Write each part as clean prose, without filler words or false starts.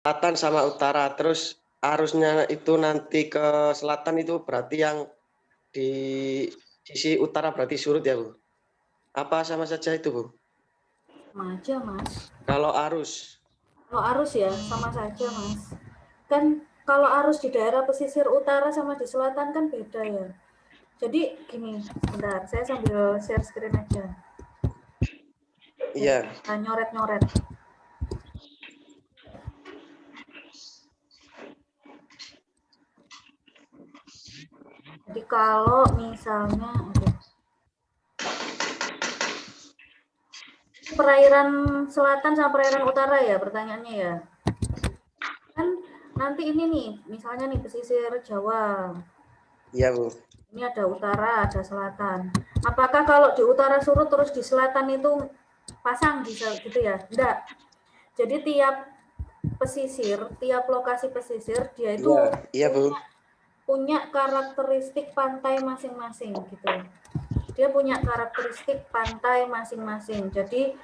selatan sama utara. Terus arusnya itu nanti ke selatan itu berarti yang di sisi utara berarti surut ya, Bu? Apa sama saja itu, Bu? Sama aja, Mas. Kalau arus? Kalau arus ya, sama saja, Mas. Kan kalau arus di daerah pesisir utara sama di selatan kan beda ya. Jadi gini, sebentar, saya sambil share screen aja. Iya. Nyoret-nyoret. Jadi kalau misalnya perairan selatan sama perairan utara ya pertanyaannya ya. Kan nanti ini nih, misalnya nih pesisir Jawa. Iya, Bu. Ini ada utara, ada selatan. Apakah kalau di utara surut terus di selatan itu pasang bisa gitu ya? Enggak. Jadi tiap pesisir, tiap lokasi pesisir dia itu Iya, Bu. punya karakteristik pantai masing-masing gitu. Dia punya karakteristik pantai masing-masing. Jadi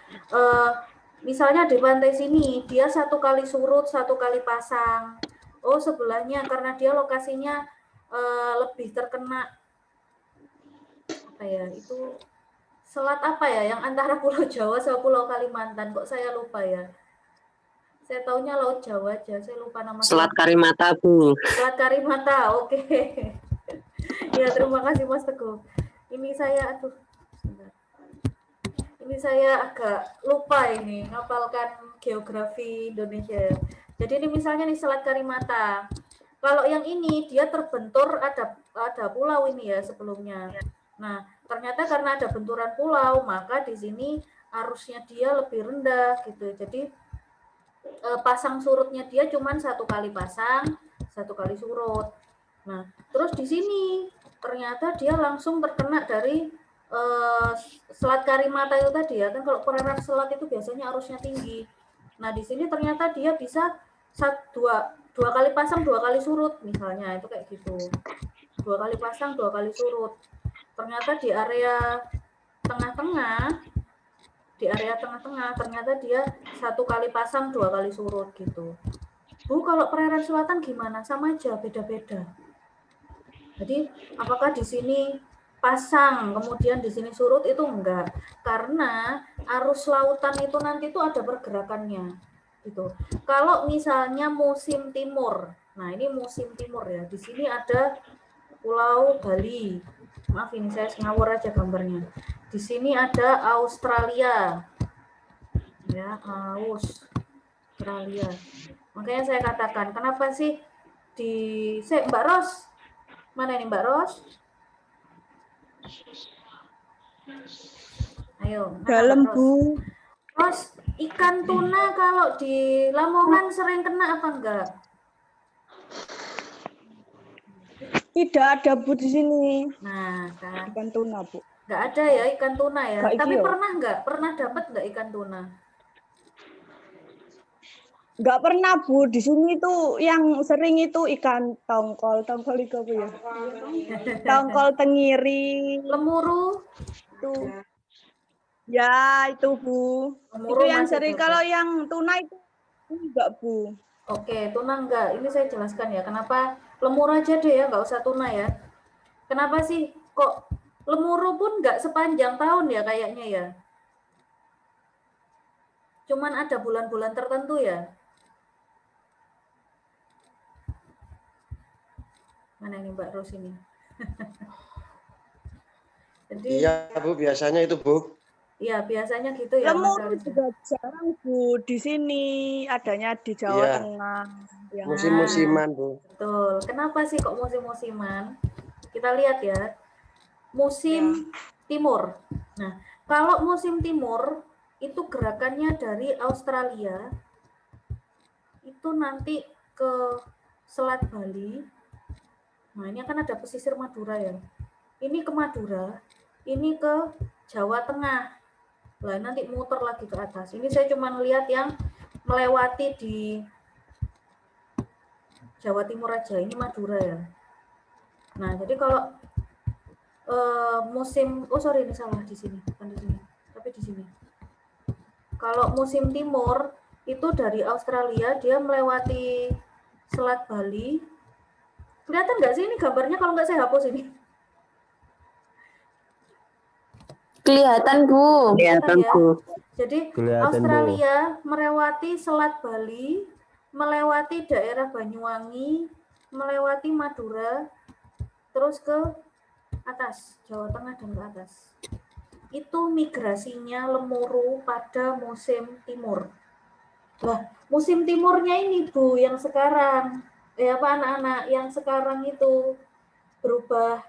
misalnya di pantai sini dia satu kali surut, satu kali pasang. Oh sebelahnya karena dia lokasinya lebih terkena apa ya itu selat apa ya yang antara Pulau Jawa sama Pulau Kalimantan, kok saya lupa ya. Saya taunya Laut Jawa aja, saya lupa nama Selat Karimata, Bu. Selat Karimata, oke. Ya terima kasih Mas Teguh. Ini saya aduh sebentar. Ini saya agak lupa ini ngapalkan geografi Indonesia. Jadi ini misalnya nih Selat Karimata. Kalau yang ini dia terbentur ada pulau ini ya sebelumnya. Nah, ternyata karena ada benturan pulau, maka di sini arusnya dia lebih rendah gitu. Jadi pasang surutnya dia cuma satu kali pasang, satu kali surut. Nah, terus di sini ternyata dia langsung terkena dari Selat Karimata itu tadi ya. Kan kalau perairan selat itu biasanya arusnya tinggi. Nah, di sini ternyata dia bisa dua kali pasang, dua kali surut misalnya, itu kayak gitu. Dua kali pasang, dua kali surut. Ternyata di area tengah-tengah ternyata dia satu kali pasang, dua kali surut gitu. Bu, kalau perairan selatan gimana? Sama aja, beda-beda. Jadi, apakah di sini pasang, kemudian di sini surut itu enggak? Karena arus lautan itu nanti itu ada pergerakannya. Gitu. Kalau misalnya musim timur, nah ini musim timur ya. Di sini ada Pulau Bali. Maaf ini saya ngawur aja gambarnya. Di sini ada Australia. Ya, Australia. Makanya saya katakan, kenapa sih Mbak Ros? Mana ini Mbak Ros? Ayo. Dalam, Bu. Ros, ikan tuna kalau di Lamongan sering kena apa enggak? Tidak ada, Bu, di sini. Nah, kan. Ikan tuna, Bu. Enggak ada ya ikan tuna ya. Gak Tapi iyo. pernah enggak? Pernah dapat enggak ikan tuna? Enggak pernah, Bu. Di sini tuh yang sering itu ikan tongkol. Tongkol itu apa ya? Tongkol tenggiri. Lemuru. Itu. Ya, itu, Bu. Lemuru itu yang masih sering. dapat. Kalau yang tuna itu enggak, Bu. Oke, tuna enggak. Ini saya jelaskan ya. Kenapa lemuru aja deh ya, enggak usah tuna ya. Kenapa sih kok lemuru pun enggak sepanjang tahun ya kayaknya ya? Cuman ada bulan-bulan tertentu ya. Mana ini Mbak Ros ini? Jadi, iya, Bu, biasanya itu, Bu. Iya, biasanya gitu ya. Lemuru juga jarang, Bu. Di sini adanya di Jawa Tengah. Musim-musiman, Bu. Betul. Kenapa sih kok musim-musiman? Kita lihat ya. Musim timur. Nah, kalau musim timur itu gerakannya dari Australia itu nanti ke Selat Bali. Nah, ini akan ada pesisir Madura ya. Ini ke Madura, ini ke Jawa Tengah. Lah nanti muter lagi ke atas. Ini saya cuma lihat yang melewati di Jawa Timur aja. Ini Madura ya. Nah, jadi kalau sorry ini salah di sini, bukan di sini, tapi di sini. Kalau musim timur itu dari Australia, dia melewati Selat Bali. Kelihatan nggak sih ini gambarnya kalau nggak saya hapus ini? Kelihatan, Bu. Kelihatan ya. Jadi Kelihatan, Bu. Australia melewati Selat Bali, melewati daerah Banyuwangi, melewati Madura, terus ke atas, Jawa Tengah dan ke atas. Itu migrasinya lemuru pada musim timur. Nah, musim timurnya ini Bu, yang sekarang, anak-anak yang sekarang itu berubah.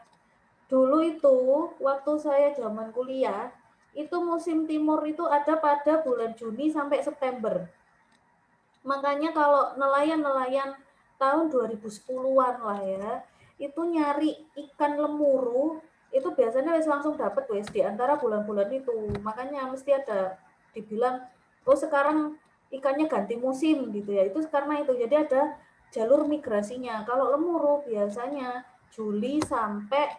Dulu itu, waktu saya zaman kuliah, itu musim timur itu ada pada bulan Juni sampai September. Makanya kalau nelayan-nelayan tahun 2010-an lah ya, itu nyari ikan lemuru, itu biasanya langsung dapat wes di antara bulan-bulan itu. Makanya mesti ada dibilang, oh sekarang ikannya ganti musim gitu ya. Itu karena itu. Jadi ada jalur migrasinya. Kalau lemuru biasanya Juli sampai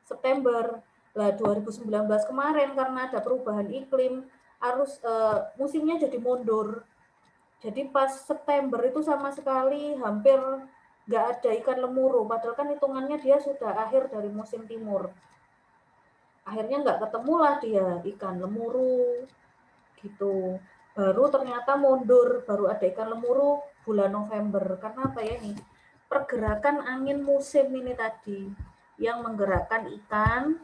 September. Lah 2019 kemarin karena ada perubahan iklim, musimnya jadi mundur. Jadi pas September itu sama sekali hampir nggak ada ikan lemuru, padahal kan hitungannya dia sudah akhir dari musim timur. Akhirnya nggak ketemulah dia ikan lemuru gitu. Baru ternyata mundur, baru ada ikan lemuru bulan November. Karena apa ya nih? Pergerakan angin musim ini tadi yang menggerakkan ikan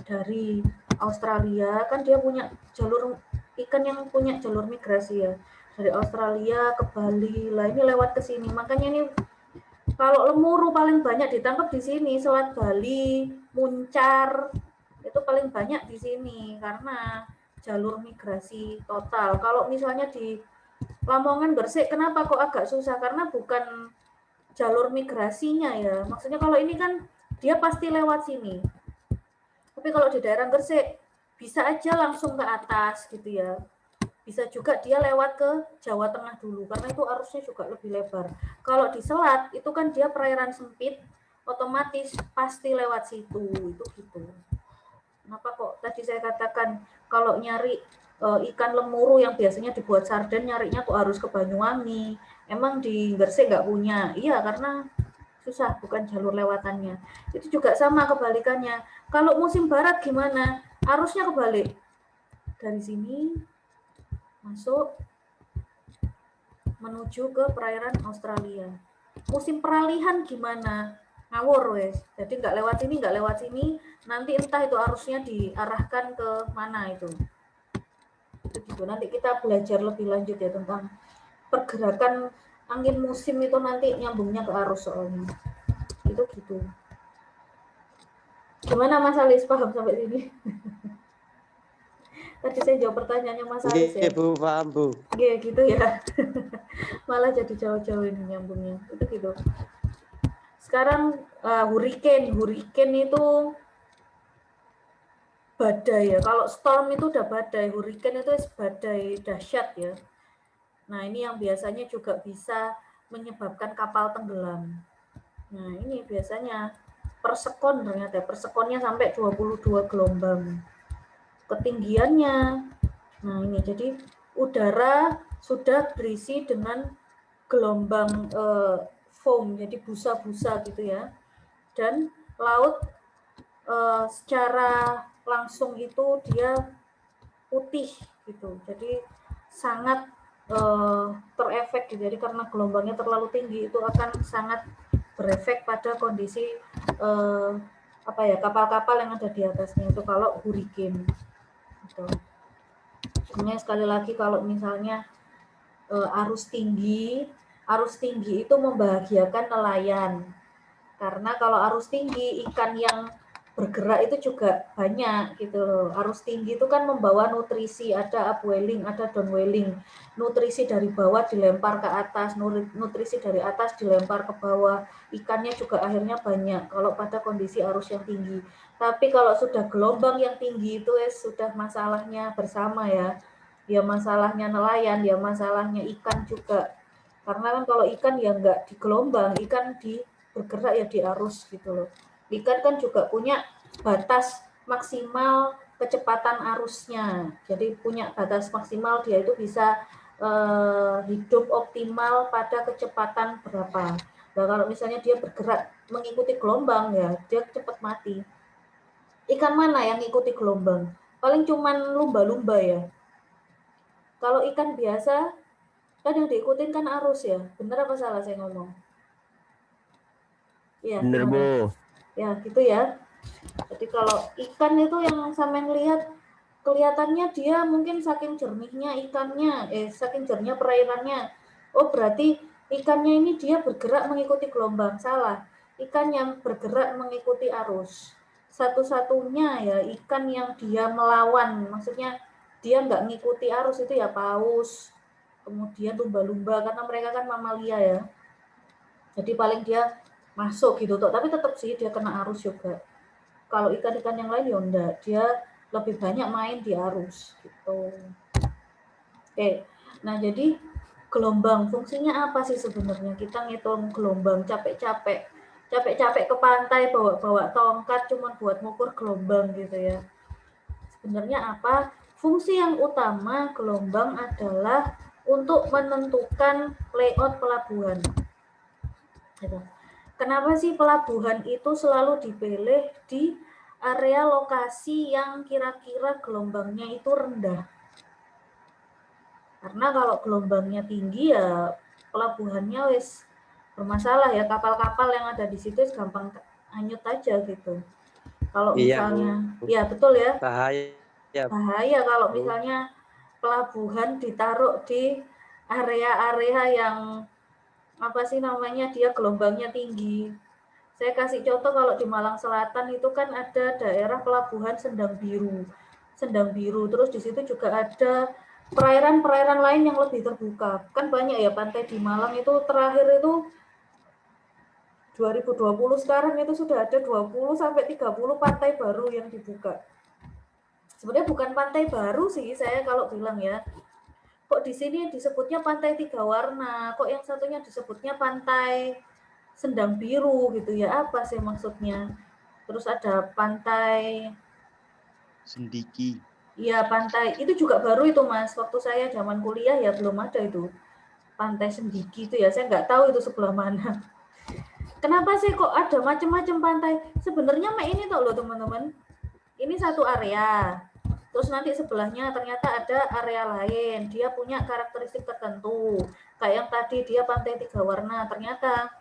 dari Australia, kan dia punya jalur ikan yang punya jalur migrasi ya. Dari Australia ke Bali, lah ini lewat ke sini. Makanya ini kalau lemuru paling banyak ditangkap di sini, Selat Bali, Muncar, itu paling banyak di sini karena jalur migrasi total. Kalau misalnya di Lamongan Gresik, kenapa kok agak susah? Karena bukan jalur migrasinya ya. Maksudnya kalau ini kan dia pasti lewat sini. Tapi kalau di daerah Gresik bisa aja langsung ke atas gitu ya. Bisa juga dia lewat ke Jawa Tengah dulu karena itu arusnya juga lebih lebar. Kalau di selat itu kan dia perairan sempit, otomatis pasti lewat situ itu gitu. Kenapa kok tadi saya katakan kalau nyari ikan lemuru yang biasanya dibuat sarden nyarinya kok harus ke Banyuwangi? Emang di Gresik nggak punya? Iya karena susah, bukan jalur lewatannya. Itu juga sama kebalikannya. Kalau musim barat gimana? Arusnya kebalik. Dari sini masuk menuju ke perairan Australia. Musim peralihan gimana? Ngawur wes. Jadi nggak lewat sini, nggak lewat sini. Nanti entah itu arusnya diarahkan ke mana itu. Gitu. Nanti kita belajar lebih lanjut ya tentang pergerakan angin musim itu nanti nyambungnya ke arus soalnya. Itu gitu. Gimana Mas Alis, paham sampai sini? Tadi saya jawab pertanyaannya Mas Alis ya. Bu, paham Bu. Iya gitu ya. Malah jadi jauh-jauh ini nyambungnya. Itu gitu. Sekarang hurricane itu badai ya. Kalau storm itu udah badai, hurricane itu badai dahsyat ya. Nah, ini yang biasanya juga bisa menyebabkan kapal tenggelam. Nah, ini biasanya per sekon ternyata, per sekonnya sampai 22 gelombang. Ketinggiannya. Nah, ini jadi udara sudah berisi dengan gelombang foam, jadi busa-busa gitu ya. Dan laut secara langsung itu dia putih gitu. Jadi sangat terefek gitu. Jadi karena gelombangnya terlalu tinggi itu akan sangat berefek pada kondisi kapal-kapal yang ada di atasnya itu kalau hurricane. Gitu. Sebenarnya sekali lagi kalau misalnya arus tinggi itu membahagiakan nelayan. Karena kalau arus tinggi ikan yang bergerak itu juga banyak gitu loh. Arus tinggi itu kan membawa nutrisi, ada upwelling, ada downwelling. Nutrisi dari bawah dilempar ke atas, nutrisi dari atas dilempar ke bawah. Ikannya juga akhirnya banyak kalau pada kondisi arus yang tinggi. Tapi kalau sudah gelombang yang tinggi itu sudah masalahnya bersama ya. Ya masalahnya nelayan, ya masalahnya ikan juga. Karena kan kalau ikan ya nggak di gelombang, ikan bergerak ya di arus gitu loh. Ikan kan juga punya batas maksimal kecepatan arusnya. Jadi punya batas maksimal dia itu bisa hidup optimal pada kecepatan berapa. Nah, kalau misalnya dia bergerak mengikuti gelombang ya dia cepat mati. Ikan mana yang ngikuti gelombang? Paling cuman lumba-lumba ya. Kalau ikan biasa kan yang diikutin kan arus ya. Bener apa salah saya ngomong? Iya, Bener, gimana? Bu. Ya, gitu ya. Jadi kalau ikan itu yang sampean lihat kelihatannya dia mungkin saking jernihnya ikannya, saking jernihnya perairannya. Oh, berarti ikannya ini dia bergerak mengikuti gelombang. Salah. Ikan yang bergerak mengikuti arus. Satu-satunya ya ikan yang dia melawan, maksudnya dia nggak ngikuti arus itu ya paus, kemudian lumba-lumba karena mereka kan mamalia ya. Jadi paling dia masuk gitu toh, tapi tetap sih dia kena arus juga. Kalau ikan-ikan yang lain ya enggak, dia lebih banyak main di arus gitu. Oke. Nah, jadi gelombang fungsinya apa sih sebenarnya? Kita ngitung gelombang capek-capek ke pantai bawa tongkat cuma buat ngukur gelombang gitu ya. Sebenarnya apa? Fungsi yang utama gelombang adalah untuk menentukan layout pelabuhan. Gitu. Kenapa sih pelabuhan itu selalu dipilih di area lokasi yang kira-kira gelombangnya itu rendah? Karena kalau gelombangnya tinggi ya pelabuhannya wis bermasalah ya, kapal-kapal yang ada di situ gampang hanyut aja gitu. Kalau misalnya, ya betul ya. Bahaya kalau misalnya pelabuhan ditaruh di area-area yang apa sih namanya dia gelombangnya tinggi. Saya kasih contoh kalau di Malang Selatan itu kan ada daerah pelabuhan Sendang Biru. Sendang Biru, terus di situ juga ada perairan-perairan lain yang lebih terbuka. Kan banyak ya pantai di Malang itu terakhir itu 2020 sekarang itu sudah ada 20 sampai 30 pantai baru yang dibuka. Sebenarnya bukan pantai baru sih saya kalau bilang ya. Kok di sini disebutnya pantai 3 warna, kok yang satunya disebutnya pantai Sendang Biru gitu ya, apa sih maksudnya? Terus ada pantai Sendiki. Iya, pantai itu juga baru itu Mas. Waktu saya zaman kuliah ya belum ada itu. Pantai Sendiki itu ya, saya nggak tahu itu sebelah mana. Kenapa sih kok ada macam-macam pantai? Sebenarnya ini tuh loh teman-teman. Ini satu area. Terus nanti sebelahnya ternyata ada area lain. Dia punya karakteristik tertentu. Kayak yang tadi dia pantai 3 warna. Ternyata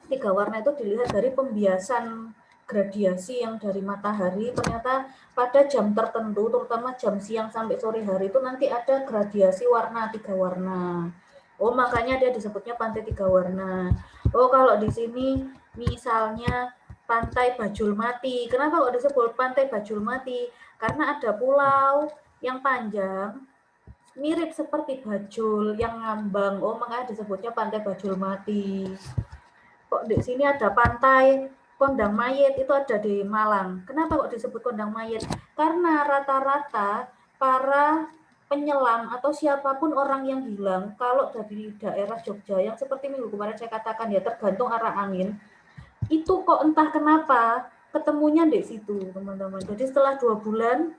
3 warna itu dilihat dari pembiasan gradiasi yang dari matahari. Ternyata pada jam tertentu, terutama jam siang sampai sore hari itu nanti ada gradiasi warna 3 warna. Oh, makanya dia disebutnya pantai 3 warna. Oh, kalau di sini misalnya pantai Bajul Mati. Kenapa kok disebut pantai Bajul Mati? Karena ada pulau yang panjang mirip seperti bajul yang ngambang. Oh, makanya disebutnya pantai Bajul Mati. Kok di sini ada pantai Kondang Mayit, itu ada di Malang. Kenapa kok disebut Kondang Mayit? Karena rata-rata para penyelam atau siapapun orang yang hilang, kalau dari daerah Jogja, yang seperti minggu kemarin saya katakan ya, tergantung arah angin, itu kok entah kenapa ketemunya di situ, teman-teman. Jadi setelah 2 bulan,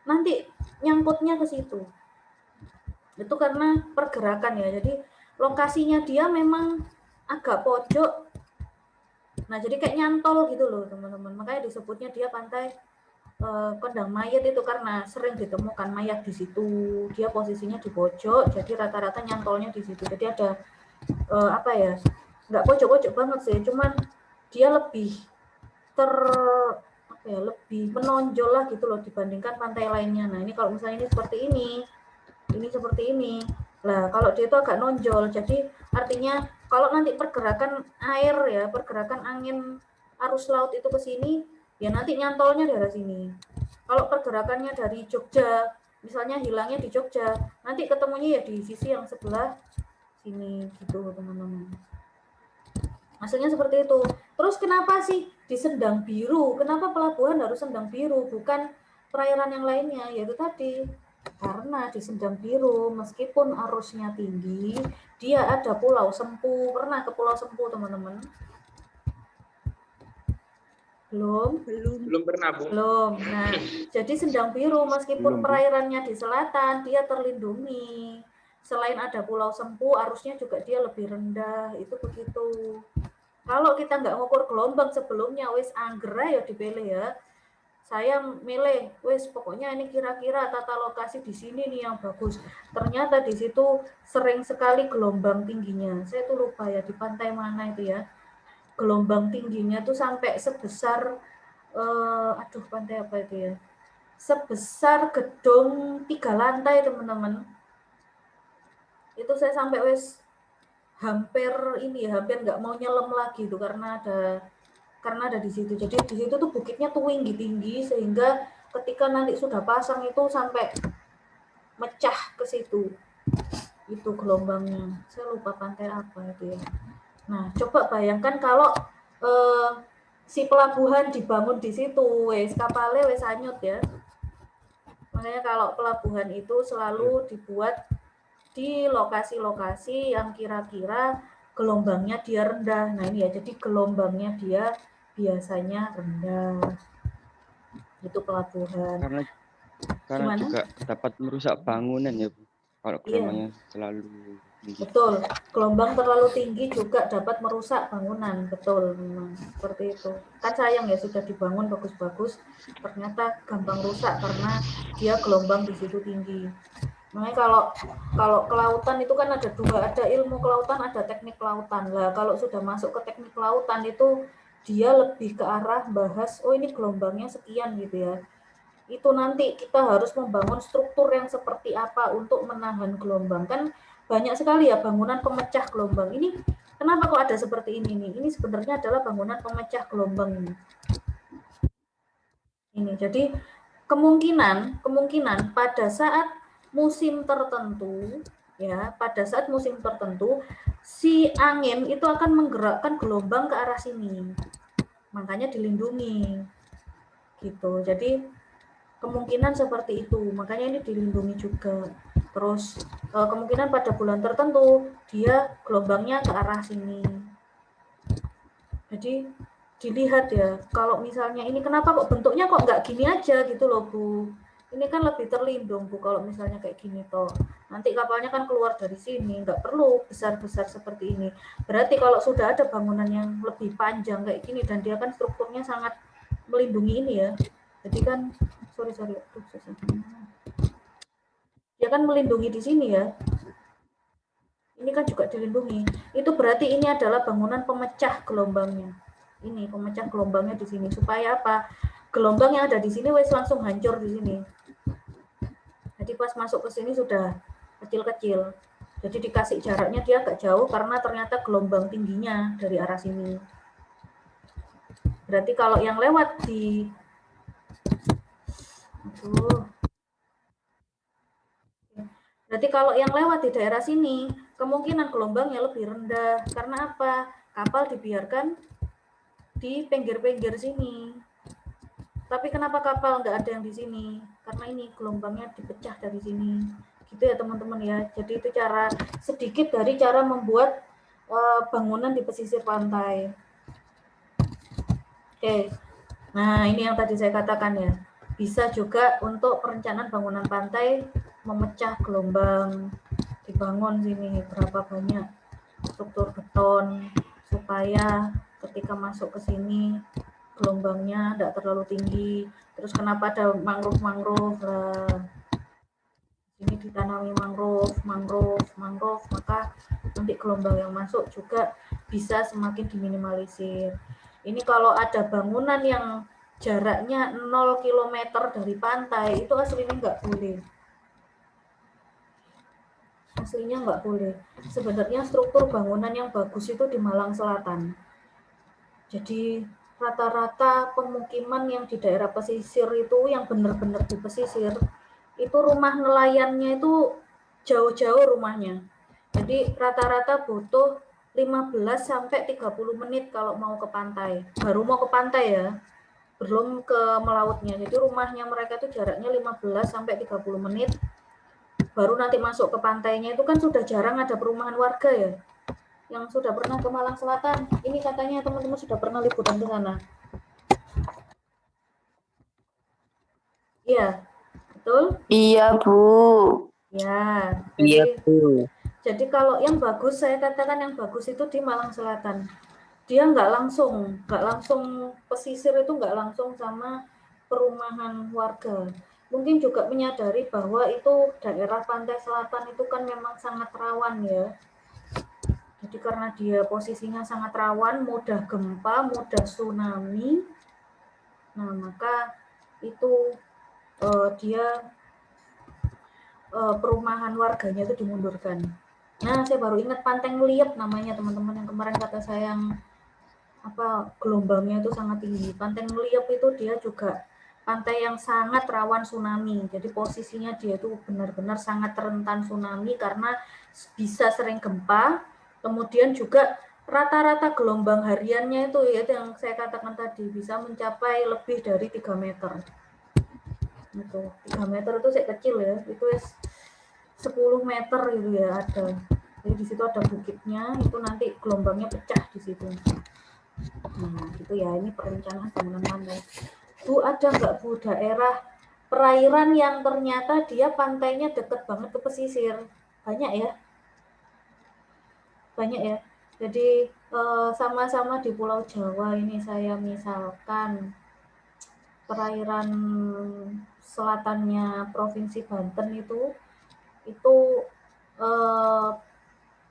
nanti nyangkutnya ke situ. Itu karena pergerakan ya, jadi lokasinya dia memang agak pojok. Nah, jadi kayak nyantol gitu loh, teman-teman. Makanya disebutnya dia pantai Kondang Mayit itu karena sering ditemukan mayat di situ. Dia posisinya di pojok, jadi rata-rata nyantolnya di situ. Jadi ada apa ya? Nggak pojok-pojok banget sih, cuman dia lebih lebih menonjol lah gitu loh dibandingkan pantai lainnya. Nah, ini kalau misalnya ini seperti ini. Nah, kalau dia itu agak nonjol, jadi artinya kalau nanti pergerakan air ya, pergerakan angin arus laut itu ke sini, ya nanti nyantolnya dari sini. Kalau pergerakannya dari Jogja, misalnya hilangnya di Jogja, nanti ketemunya ya di sisi yang sebelah sini gitu, teman-teman. Maksudnya seperti itu. Terus kenapa sih di Sendang Biru? Kenapa pelabuhan harus Sendang Biru, bukan perairan yang lainnya? Yaitu tadi, karena di Sendang Biru meskipun arusnya tinggi, dia ada Pulau Sempu. Pernah ke Pulau Sempu, teman-teman? Belum pernah, Bu. Belum. Nah, jadi Sendang Biru meskipun perairannya di selatan, dia terlindungi. selain ada Pulau Sempu, arusnya juga dia lebih rendah, itu begitu. Kalau kita nggak ngukur gelombang sebelumnya, wis angger ya dipilih ya. Saya milih, wis pokoknya ini kira-kira tata lokasi di sini nih yang bagus. Ternyata di situ sering sekali gelombang tingginya. Saya tuh lupa ya di pantai mana itu ya. Gelombang tingginya tuh sampai sebesar, aduh pantai apa itu ya? Sebesar gedung 3 lantai teman-teman. Itu saya sampai wis hampir nggak mau nyelam lagi tuh karena ada di situ. Jadi di situ tuh bukitnya tuh tinggi sehingga ketika nanti sudah pasang itu sampai mecah ke situ. Itu gelombangnya. Saya lupa pantai apa itu ya. Nah, coba bayangkan kalau si pelabuhan dibangun di situ, wes kapalnya wes hanyut ya. Makanya kalau pelabuhan itu selalu dibuat di lokasi-lokasi yang kira-kira gelombangnya dia rendah. Nah ini ya, jadi gelombangnya dia biasanya rendah. Itu pelabuhan. Karena Gimana? juga dapat merusak bangunan ya, Bu. Kalau gelombangnya selalu tinggi. Betul. Gelombang terlalu tinggi juga dapat merusak bangunan. Betul, memang seperti itu. Kan sayang ya sudah dibangun bagus-bagus, ternyata gampang rusak karena dia gelombang di situ tinggi. Makanya kalau kelautan itu kan ada dua, ada ilmu kelautan, ada teknik kelautan. Lah kalau sudah masuk ke teknik kelautan itu dia lebih ke arah bahas, oh ini gelombangnya sekian gitu ya. Itu nanti kita harus membangun struktur yang seperti apa untuk menahan gelombang. Kan banyak sekali ya bangunan pemecah gelombang. Ini kenapa kok ada seperti ini nih? Ini sebenarnya adalah bangunan pemecah gelombang ini. Ini jadi kemungkinan pada saat musim tertentu ya, pada saat musim tertentu si angin itu akan menggerakkan gelombang ke arah sini. Makanya dilindungi. Gitu. Jadi kemungkinan seperti itu. Makanya ini dilindungi juga. Terus kemungkinan pada bulan tertentu dia gelombangnya ke arah sini. Jadi dilihat ya, kalau misalnya ini kenapa kok bentuknya kok nggak gini aja gitu loh Bu. Ini kan lebih terlindung Bu kalau misalnya kayak gini toh. Nanti kapalnya kan keluar dari sini, nggak perlu besar-besar seperti ini. Berarti kalau sudah ada bangunan yang lebih panjang kayak gini dan dia kan strukturnya sangat melindungi ini ya. Jadi kan, dia kan melindungi di sini ya. Ini kan juga dilindungi. Itu berarti ini adalah bangunan pemecah gelombangnya. Ini pemecah gelombangnya di sini. Supaya apa? Gelombang yang ada di sini wes langsung hancur di sini. Jadi pas masuk ke sini sudah kecil-kecil. Jadi dikasih jaraknya dia agak jauh karena ternyata gelombang tingginya dari arah sini. Berarti kalau yang lewat di Berarti kalau yang lewat di daerah sini, kemungkinan gelombangnya lebih rendah. Karena apa? Kapal dibiarkan di pinggir-pinggir sini. Tapi kenapa kapal nggak ada yang di sini? Karena ini gelombangnya dipecah dari sini. Gitu ya teman-teman ya. Jadi itu cara sedikit dari cara membuat bangunan di pesisir pantai. Oke. Nah, ini yang tadi saya katakan ya. Bisa juga untuk perencanaan bangunan pantai memecah gelombang, dibangun sini berapa banyak struktur beton supaya ketika masuk ke sini gelombangnya tidak terlalu tinggi. Terus kenapa ada mangrove lah, ini ditanami mangrove, maka nanti gelombang yang masuk juga bisa semakin diminimalisir. Ini kalau ada bangunan yang jaraknya 0 km dari pantai itu aslinya nggak boleh. Aslinya nggak boleh. Sebenarnya struktur bangunan yang bagus itu di Malang Selatan. Jadi rata-rata pemukiman yang di daerah pesisir itu yang benar-benar di pesisir itu rumah nelayannya itu jauh-jauh rumahnya. Jadi rata-rata butuh 15 sampai 30 menit kalau mau ke pantai. Baru mau ke pantai ya. Belum ke melautnya. Jadi rumahnya mereka itu jaraknya 15 sampai 30 menit. Baru nanti masuk ke pantainya itu kan sudah jarang ada perumahan warga ya. Yang sudah pernah ke Malang Selatan, ini katanya teman-teman sudah pernah liburan ke sana. Iya, betul? Iya, Bu. Ya, Iya, Bu. jadi kalau yang bagus, saya katakan yang bagus itu di Malang Selatan. Dia nggak langsung pesisir itu nggak langsung sama perumahan warga. Mungkin juga menyadari bahwa itu daerah pantai selatan itu kan memang sangat rawan ya. Jadi karena dia posisinya sangat rawan, mudah gempa, mudah tsunami. Nah, maka itu dia perumahan warganya itu dimundurkan. Nah, saya baru ingat Pantai Ngeliep namanya teman-teman yang kemarin kata saya yang gelombangnya itu sangat tinggi. Pantai Ngeliep itu dia juga pantai yang sangat rawan tsunami. Jadi posisinya dia itu benar-benar sangat rentan tsunami karena bisa sering gempa. Kemudian juga rata-rata gelombang hariannya itu ya yang saya katakan tadi bisa mencapai lebih dari 3 meter. Gitu. 3 meter itu saya kecil ya. Itu 10 meter gitu ya ada. Jadi di situ ada bukitnya, itu nanti gelombangnya pecah di situ. Nah, gitu ya, ini perencanaan bangunan pantai. Bu, ada nggak Bu daerah perairan yang ternyata dia pantainya deket banget ke pesisir? Banyak ya? Banyak ya? Jadi sama-sama di Pulau Jawa ini saya misalkan perairan selatannya Provinsi Banten itu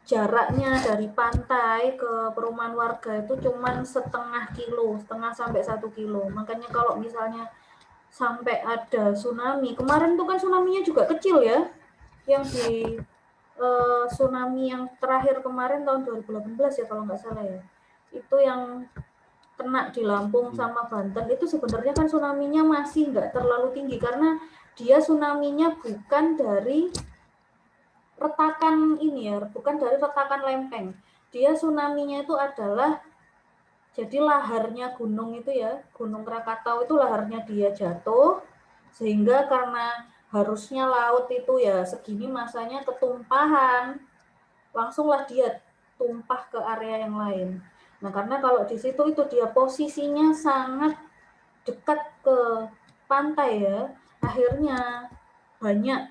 jaraknya dari pantai ke perumahan warga itu cuma setengah sampai 1 kilo. Makanya kalau misalnya sampai ada tsunami, kemarin tuh kan tsunami-nya juga kecil ya, yang di tsunami yang terakhir kemarin tahun 2018 ya kalau nggak salah ya, itu yang kena di Lampung sama Banten itu sebenarnya kan tsunami-nya masih nggak terlalu tinggi karena dia tsunami-nya bukan dari retakan ini ya, bukan dari retakan lempeng. Dia tsunami-nya itu adalah jadi laharnya gunung itu ya, Gunung Krakatau itu laharnya dia jatuh sehingga karena harusnya laut itu ya segini masanya ketumpahan, langsunglah dia tumpah ke area yang lain. Nah, karena kalau di situ itu dia posisinya sangat dekat ke pantai ya, akhirnya banyak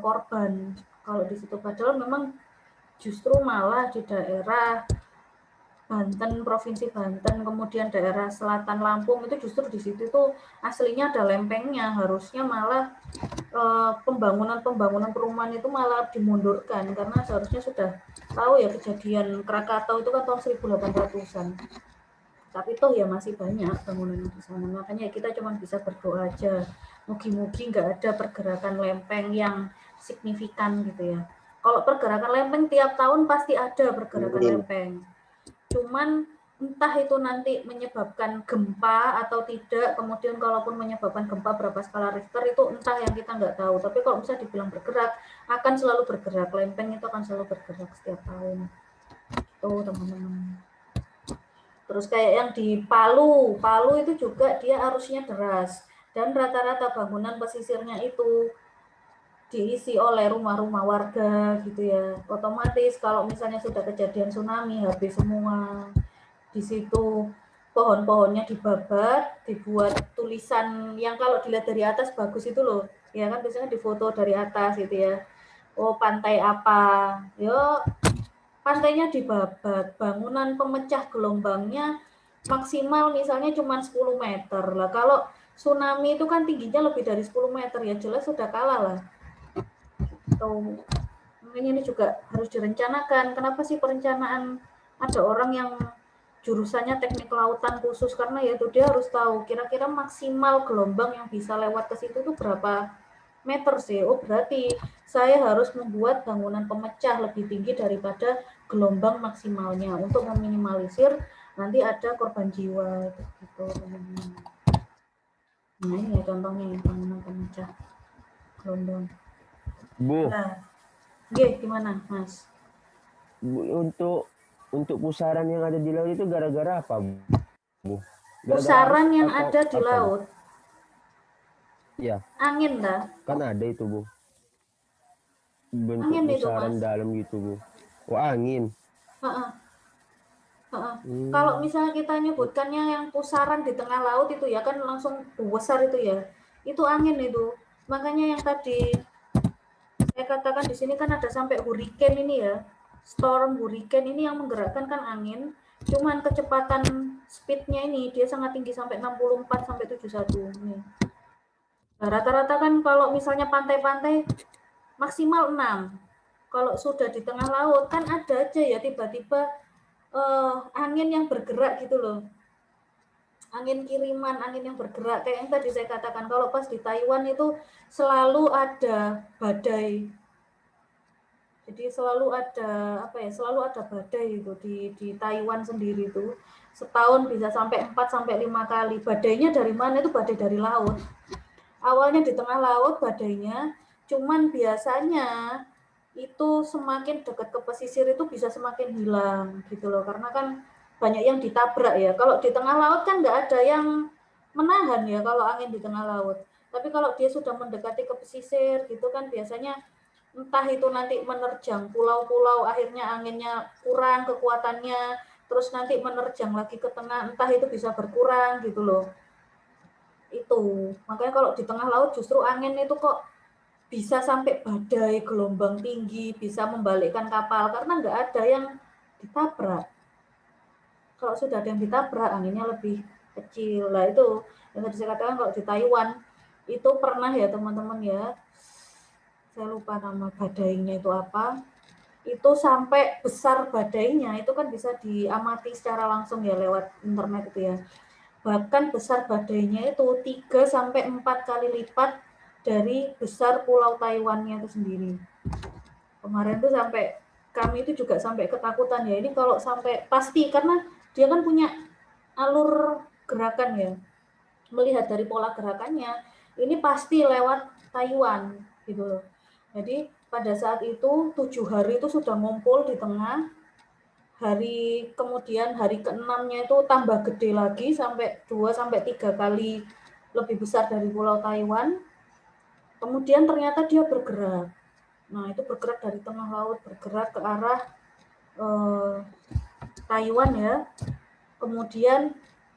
korban kalau di situ. Padahal memang justru malah di daerah Banten, Provinsi Banten, kemudian daerah selatan Lampung itu justru di situ tuh aslinya ada lempengnya. Harusnya malah pembangunan perumahan itu malah dimundurkan karena seharusnya sudah tahu ya kejadian Krakatau itu kan tahun 1800-an. Tapi toh ya masih banyak bangunan di sana. Makanya kita cuma bisa berdoa aja. Mugi-mugi nggak ada pergerakan lempeng yang signifikan gitu ya. Kalau pergerakan lempeng tiap tahun pasti ada pergerakan lempeng. Cuman entah itu nanti menyebabkan gempa atau tidak, kemudian kalaupun menyebabkan gempa berapa skala Richter itu entah yang kita nggak tahu. Tapi kalau bisa dibilang bergerak, akan selalu bergerak. Lempeng itu akan selalu bergerak setiap tahun. Itu teman-teman. Terus kayak yang di Palu itu juga dia arusnya deras. Dan rata-rata bangunan pesisirnya itu diisi oleh rumah-rumah warga gitu ya. Otomatis kalau misalnya sudah kejadian tsunami habis semua. Di situ pohon-pohonnya dibabat, dibuat tulisan yang kalau dilihat dari atas bagus itu loh. Ya kan biasanya difoto dari atas gitu ya. Oh, pantai apa? Yo, pantainya dibabat, bangunan pemecah gelombangnya maksimal misalnya cuma 10 meter. Lah kalau tsunami itu kan tingginya lebih dari 10 meter ya jelas sudah kalah lah. Tuh. Makanya ini juga harus direncanakan. Kenapa sih perencanaan ada orang yang jurusannya teknik kelautan khusus karena ya itu dia harus tahu kira-kira maksimal gelombang yang bisa lewat ke situ tuh berapa meter sih. Oh, berarti saya harus membuat bangunan pemecah lebih tinggi daripada gelombang maksimalnya untuk meminimalisir nanti ada korban jiwa gitu. Nah, ini ya contohnya ya, bangunan pemecah gelombang. Bu, Nah, gimana, Mas? Bu, untuk pusaran yang ada di laut itu gara-gara apa, Bu? Pusaran yang ada di laut. Iya. Angin dah. Kan ada itu, Bu. Bentuk Angin itu, pusaran Mas. dalam gitu, Bu. Oh, angin. Kalau misalnya kita nyebutkannya yang pusaran di tengah laut itu ya kan langsung besar itu ya. Itu angin itu. Makanya yang tadi saya katakan di sini kan ada sampai hurricane ini ya. Storm hurricane ini yang menggerakkan kan angin. Cuman kecepatan speednya ini dia sangat tinggi sampai 64 sampai 71 nih. Nah, rata-rata kan kalau misalnya pantai-pantai maksimal 6. Kalau sudah di tengah laut kan ada aja ya tiba-tiba angin yang bergerak gitu loh. Angin kiriman, angin yang bergerak kayak yang tadi saya katakan. Kalau pas di Taiwan itu selalu ada badai. Jadi selalu ada selalu ada badai itu di Taiwan sendiri itu. Setahun bisa sampai 4 sampai 5 kali. Badainya dari mana? Itu badai dari laut. Awalnya di tengah laut badainya, cuman biasanya itu semakin dekat ke pesisir itu bisa semakin hilang gitu loh. Karena kan banyak yang ditabrak ya. Kalau di tengah laut kan nggak ada yang menahan ya kalau angin di tengah laut. Tapi kalau dia sudah mendekati ke pesisir gitu kan biasanya entah itu nanti menerjang pulau-pulau, akhirnya anginnya kurang kekuatannya, terus nanti menerjang lagi ke tengah, entah itu bisa berkurang gitu loh. Itu. Makanya kalau di tengah laut justru angin itu kok bisa sampai badai, gelombang tinggi, bisa membalikkan kapal karena nggak ada yang ditabrak. Kalau sudah ada yang ditabrak, anginnya lebih kecil. Nah itu yang tadi saya katakan kalau di Taiwan itu pernah ya teman-teman ya, saya lupa nama badainya itu apa, itu sampai besar badainya itu kan bisa diamati secara langsung ya lewat internet itu ya. Bahkan besar badainya itu 3 sampai 4 kali lipat dari besar pulau Taiwannya itu sendiri. Kemarin tuh sampai kami itu juga sampai ketakutan ya. Ini kalau sampai pasti karena dia kan punya alur gerakan ya. Melihat dari pola gerakannya, ini pasti lewat Taiwan gitu loh. Jadi pada saat itu 7 hari itu sudah ngumpul di tengah. Kemudian hari ke-6-nya itu tambah gede lagi sampai 2 sampai 3 kali lebih besar dari pulau Taiwan. Kemudian ternyata dia bergerak. Nah, itu bergerak dari tengah laut, bergerak ke arah Taiwan ya. Kemudian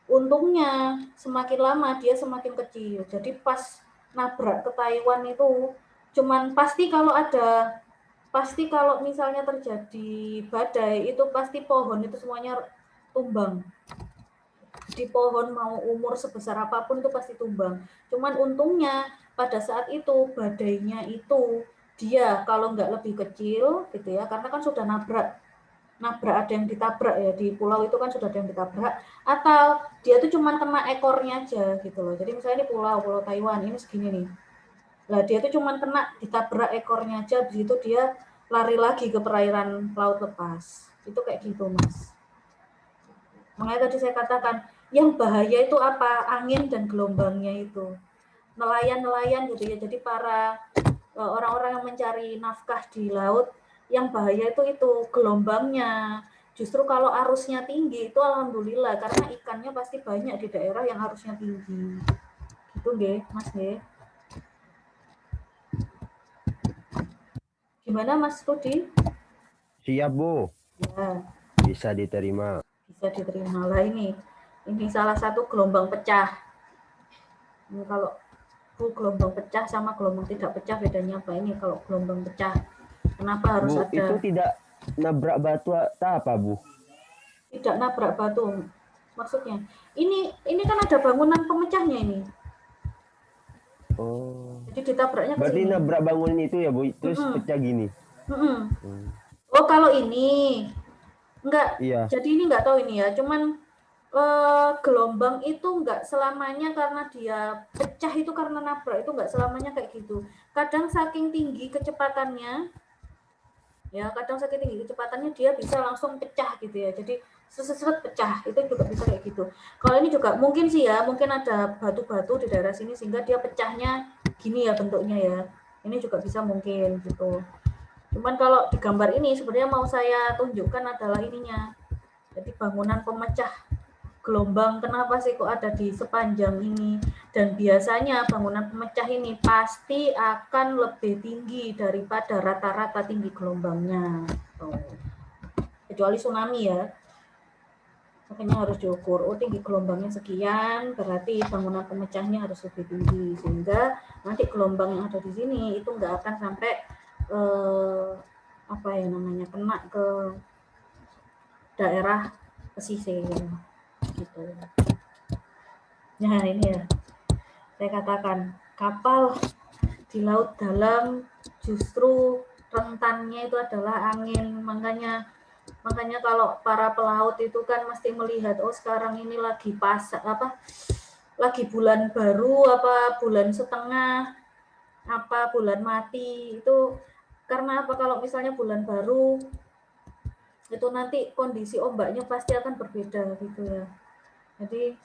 untungnya semakin lama dia semakin kecil. Jadi pas nabrak ke Taiwan itu cuman pasti kalau misalnya terjadi badai itu pasti pohon itu semuanya tumbang. Di pohon mau umur sebesar apapun itu pasti tumbang. Cuman untungnya pada saat itu badainya itu dia kalau nggak lebih kecil gitu ya, karena kan sudah nabrak ada yang ditabrak ya di pulau itu kan sudah ada yang ditabrak, atau dia itu cuma kena ekornya aja gitu loh. Jadi misalnya ini pulau Taiwan ini segini nih. Lah dia itu cuma kena ditabrak ekornya aja, habis itu dia lari lagi ke perairan laut lepas. Itu kayak gitu, Mas. Makanya tadi saya katakan yang bahaya itu apa? Angin dan gelombangnya itu. Nelayan-nelayan gitu ya. Jadi para orang-orang yang mencari nafkah di laut, yang bahaya itu gelombangnya. Justru kalau arusnya tinggi itu alhamdulillah karena ikannya pasti banyak di daerah yang arusnya tinggi. Gitu nggih, Mas nggih. Gimana Mas Rudi? Siap, Bu. Ya, Bisa diterima. bisa diterima lah ini salah satu gelombang pecah. Ini kalau gelombang pecah sama gelombang tidak pecah bedanya apa ini? Kalau gelombang pecah kenapa harus Bu, ada? itu tidak nabrak batu apa, Bu? Tidak nabrak batu. Maksudnya, ini kan ada bangunan pemecahnya ini. Oh. Jadi ditabraknya ke Berarti sini. nabrak bangunan itu ya, Bu, terus pecah gini. Oh, kalau ini enggak. Iya. Jadi ini enggak tahu ini ya. Cuman gelombang itu enggak selamanya karena dia pecah itu karena nabrak, itu enggak selamanya kayak gitu. Kadang saking tinggi kecepatannya dia bisa langsung pecah gitu ya. Jadi seret pecah, itu juga bisa kayak gitu. Kalau ini juga mungkin sih ya, mungkin ada batu-batu di daerah sini sehingga dia pecahnya gini ya bentuknya ya. Ini juga bisa mungkin gitu. Cuman kalau di gambar ini sebenarnya mau saya tunjukkan adalah ininya. Jadi bangunan pemecah gelombang, kenapa sih kok ada di sepanjang ini? Dan biasanya bangunan pemecah ini pasti akan lebih tinggi daripada rata-rata tinggi gelombangnya. Kecuali tsunami ya. Makanya harus diukur, tinggi gelombangnya sekian, berarti bangunan pemecahnya harus lebih tinggi. Sehingga nanti gelombang yang ada di sini itu nggak akan sampai apa ya namanya, kena ke daerah pesisir gitu. Nah ini ya, saya katakan kapal di laut dalam justru rentannya itu adalah angin. Makanya kalau para pelaut itu kan mesti melihat, oh sekarang ini lagi lagi bulan baru, apa bulan setengah, apa bulan mati. Itu karena apa? Kalau misalnya bulan baru itu nanti kondisi ombaknya pasti akan berbeda gitu ya. Jadi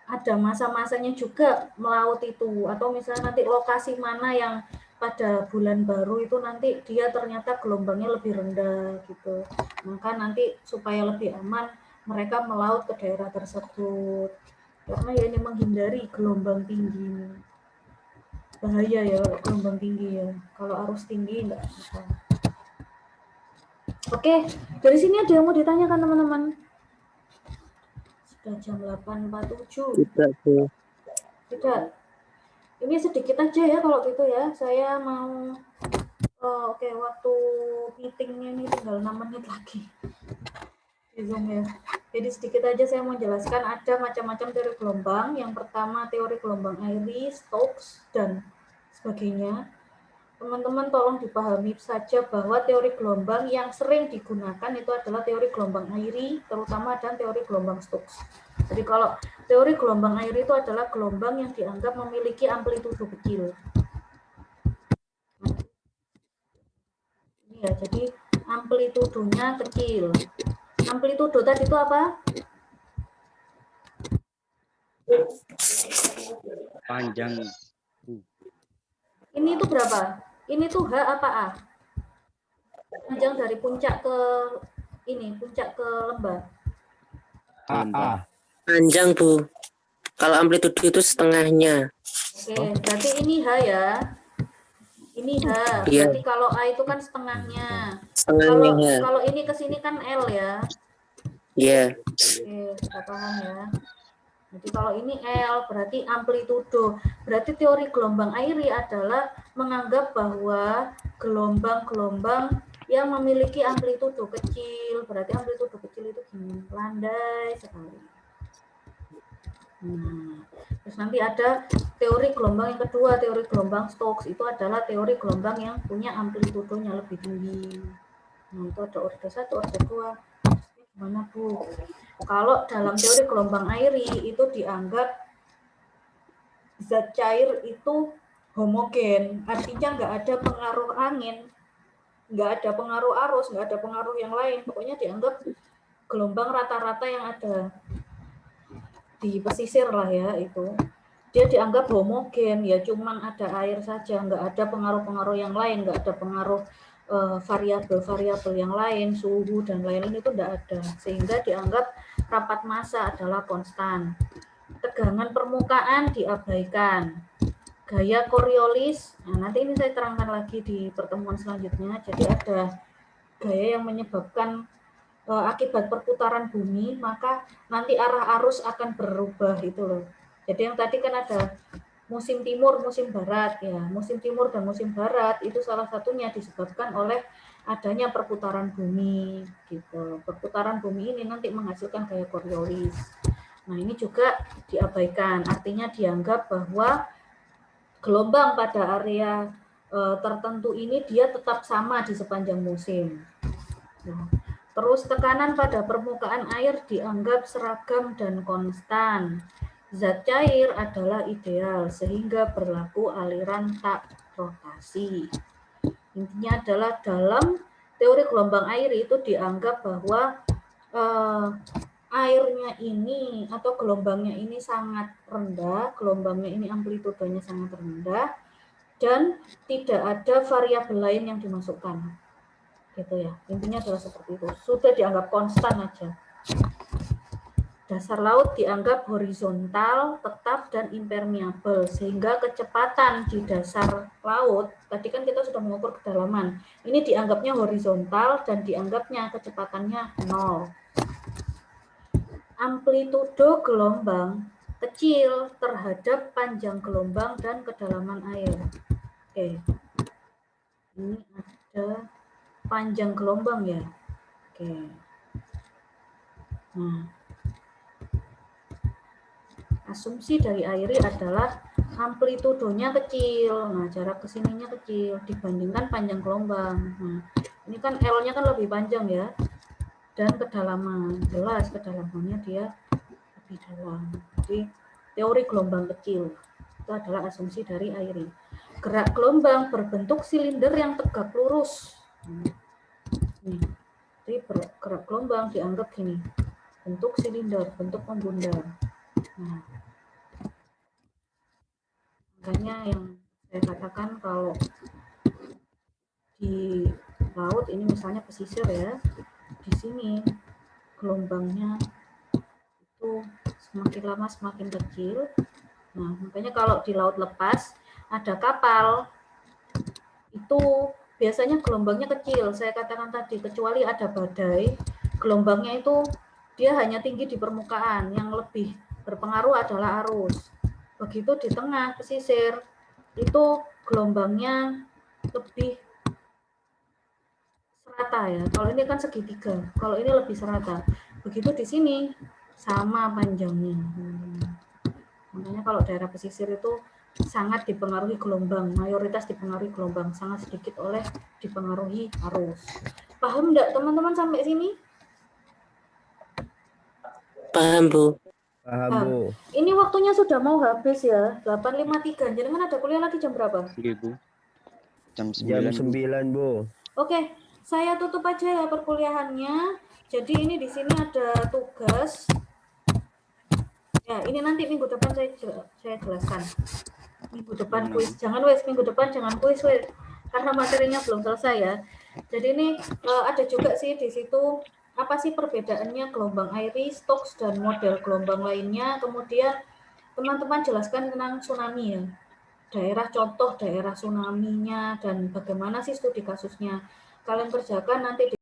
ada masa-masanya juga melaut itu, atau misalnya nanti lokasi mana yang pada bulan baru itu nanti dia ternyata gelombangnya lebih rendah gitu. Maka nanti supaya lebih aman mereka melaut ke daerah tersebut. Karena ya ini menghindari gelombang tinggi. Bahaya ya gelombang tinggi ya. Kalau arus tinggi enggak apa. Oke, dari sini ada yang mau ditanyakan teman-teman? Sudah jam 8.47. Tidak, Bu. Tidak. Ini sedikit aja ya kalau gitu ya. Saya mau oke, waktu meetingnya ini tinggal 6 menit lagi di Zoom ya. Jadi sedikit aja saya mau jelaskan ada macam-macam teori gelombang. Yang pertama teori gelombang Airy, Stokes dan sebagainya. Teman-teman tolong dipahami saja bahwa teori gelombang yang sering digunakan itu adalah teori gelombang Airy terutama dan teori gelombang Stokes. Jadi kalau teori gelombang Airy itu adalah gelombang yang dianggap memiliki amplitudo kecil. Ini ya, jadi amplitudonya kecil. Amplitudo tadi itu apa? Panjang. Ini itu berapa? Ini tuh H apa A? Panjang dari puncak ke ini, puncak ke lembah. A. Panjang, Bu. Kalau amplitudo itu setengahnya. Oke, berarti ini H ya. Ini H. Iya. Berarti kalau A itu kan setengahnya. Setengahnya. Kalau ini ke sini kan L ya. Iya. Oke, kita paham ya. Jadi kalau ini L berarti amplitudo. Berarti teori gelombang Airy adalah menganggap bahwa gelombang-gelombang yang memiliki amplitudo kecil, berarti amplitudo kecil itu gini, landai sekali. Nah, terus nanti ada teori gelombang yang kedua, teori gelombang Stokes. Itu adalah teori gelombang yang punya amplitudonya lebih tinggi. Nah, itu ada orde 1, orde 2. Gimana, Bu? Kalau dalam teori gelombang Airy itu dianggap zat cair itu homogen, artinya nggak ada pengaruh angin, nggak ada pengaruh arus, nggak ada pengaruh yang lain. Pokoknya dianggap gelombang rata-rata yang ada di pesisir lah ya itu. Dia dianggap homogen, ya cuman ada air saja, nggak ada pengaruh-pengaruh yang lain, nggak ada pengaruh variabel-variabel yang lain, suhu dan lain-lain itu tidak ada, sehingga dianggap rapat massa adalah konstan. Tegangan permukaan diabaikan. Gaya Coriolis, nah nanti ini saya terangkan lagi di pertemuan selanjutnya. Jadi ada gaya yang menyebabkan akibat perputaran bumi, maka nanti arah arus akan berubah itu loh. Jadi yang tadi kan ada musim timur, musim barat ya. Musim timur dan musim barat itu salah satunya disebabkan oleh adanya perputaran bumi gitu. Perputaran bumi ini nanti menghasilkan gaya Coriolis. Nah, ini juga diabaikan. Artinya dianggap bahwa gelombang pada area tertentu ini dia tetap sama di sepanjang musim. Nah, terus tekanan pada permukaan air dianggap seragam dan konstan. Zat cair adalah ideal sehingga berlaku aliran tak rotasi. Intinya adalah dalam teori gelombang air itu dianggap bahwa airnya ini atau gelombangnya ini sangat rendah, gelombangnya ini amplitudonya sangat rendah dan tidak ada variabel lain yang dimasukkan. Gitu ya. Intinya adalah seperti itu. Sudah dianggap konstan aja. Dasar laut dianggap horizontal, tetap, dan impermeabel, sehingga kecepatan di dasar laut, tadi kan kita sudah mengukur kedalaman, ini dianggapnya horizontal dan dianggapnya kecepatannya 0. Amplitudo gelombang kecil terhadap panjang gelombang dan kedalaman air. Oke. Ini ada panjang gelombang ya. Oke. Nah, asumsi dari AIRI adalah amplitudonya kecil. Nah, jarak kesininya kecil dibandingkan panjang gelombang. Nah, ini kan L-nya kan lebih panjang ya. Dan kedalaman, jelas kedalamannya dia lebih dalam. Jadi, teori gelombang kecil itu adalah asumsi dari AIRI. Gerak gelombang berbentuk silinder yang tegak lurus. Nih, jadi gerak gelombang dianggap gini, bentuk silinder, bentuk membundar. Nah, makanya yang saya katakan kalau di laut ini misalnya pesisir ya, di sini gelombangnya itu semakin lama semakin kecil. Nah, makanya kalau di laut lepas ada kapal itu biasanya gelombangnya kecil. Saya katakan tadi, kecuali ada badai, gelombangnya itu dia hanya tinggi di permukaan. Yang lebih berpengaruh adalah arus. Begitu di tengah pesisir, itu gelombangnya lebih serata ya. Kalau ini kan segitiga, kalau ini lebih serata. Begitu di sini sama panjangnya. Makanya kalau daerah pesisir itu sangat dipengaruhi gelombang, mayoritas dipengaruhi gelombang, sangat sedikit oleh dipengaruhi arus. Paham enggak teman-teman sampai sini? Paham, Bu. Paham, Bu. Ini waktunya sudah mau habis ya, 8.53. Jadi kan ada kuliah lagi jam berapa? Iya, Bu. Jam Jam 9. 9, Bu. Oke, saya tutup aja ya perkuliahannya. Jadi ini di sini ada tugas. Ya, ini nanti minggu depan saya jelaskan. Minggu depan kuis. Jangan wes minggu depan jangan kuis wes. Karena materinya belum selesai ya. Jadi ini ada juga sih di situ apa sih perbedaannya gelombang AIRI, Stokes dan model gelombang lainnya. Kemudian teman-teman jelaskan tentang tsunami ya. Daerah contoh daerah tsunami-nya dan bagaimana sih studi kasusnya. Kalian kerjakan nanti di